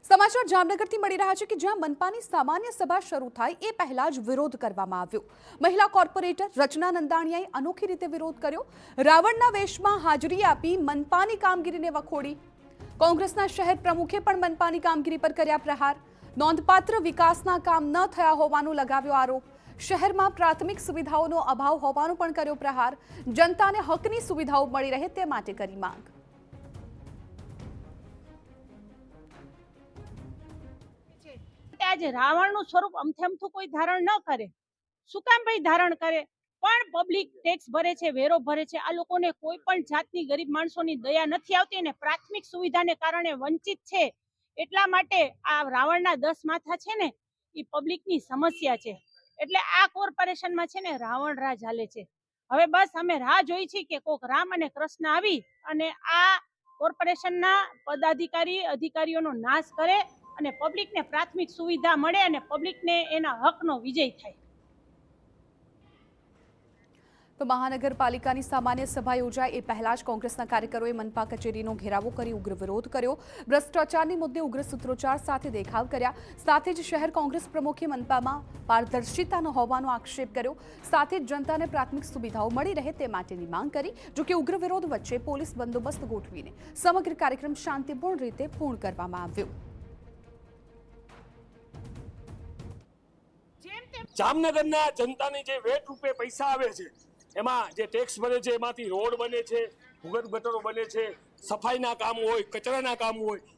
સમાચાર જામનગરથી મળી રહ્યા છે કે જ્યાં મનપાની સામાન્ય સભા શરૂ થાય એ પહેલા જ વિરોધ કરવામાં આવ્યો। મહિલા કોર્પોરેટર રચના નંદાણીયાએ અનોખી રીતે વિરોધ કર્યો। રાવણના વેશમાં હાજરી આપી મનપાની કામગીરીને વખોડી। કોંગ્રેસના શહેર પ્રમુખે પણ મનપાની કામગીરી પર કર્યા પ્રહાર। નોંધપાત્ર વિકાસના કામ ન થયા હોવાનો લગાવ્યો આરોપ। શહેરમાં પ્રાથમિક સુવિધાઓનો અભાવ હોવાનો પણ કર્યો પ્રહાર। જનતાને હકની સુવિધાઓ મળી રહે તે માટે કરી માંગ। आज रावणનું સ્વરૂપ અમથેમથું કોઈ ધારણ ન કરે। શું કામ ભાઈ ધારણ કરે? પણ પબ્લિક ટેક્સ ભરે છે, વેરો ભરે છે। આ લોકોને કોઈ પણ જાતની ગરીબ માણસોની દયા નથી આવતી અને પ્રાથમિક સુવિધાને કારણે વંચિત છે। એટલા માટે આ રાવણના 10 માથા છે ને એ પબ્લિકની સમસ્યા છે। એટલે આ કોર્પોરેશનમાં છે ને રાવણ રાજ હાલે છે। હવે બસ અમે રાહ જોઈ છે કે કોક રામ અને કૃષ્ણ આવી અને આ કોર્પોરેશનના અધિકારીઓનો નાશ કરે અને પબ્લિકને પ્રાથમિક સુવિધા મળે અને પબ્લિકને એના હકનો વિજય થાય। તો મહાનગરપાલિકાની સામાન્ય સભા યોજાય એ પહેલા જ કોંગ્રેસના કાર્યકરોએ મનપા કચેરીનો ઘેરાવો કરી ઉગ્ર વિરોધ કર્યો। ભ્રષ્ટાચારની મુદ્દે ઉગ્ર સૂત્રોચ્ચાર સાથે દેખાવ કર્યા। સાથે જ શહેર કોંગ્રેસ પ્રમુખે મનપામાં પારદર્શિતા ન હોવાનો આક્ષેપ કર્યો। સાથે જ જનતાને પ્રાથમિક સુવિધાઓ મળી રહે તે માટેની માંગ કરી। જોકે ઉગ્ર વિરોધ વચ્ચે પોલીસ બંદોબસ્ત ગોઠવીને સમગ્ર કાર્યક્રમ શાંતિપૂર્ણ રીતે પૂર્ણ કરવામાં આવ્યો। જામનગરના જનતાની જે વેટ રૂપે પૈસા આવે છે એમાં જે ટેક્સ ભરે છે એમાંથી રોડ બને છે, ભૂગર્ભ ગટરો બને છે, સફાઈના કામ હોય, કચરાના કામ હોય,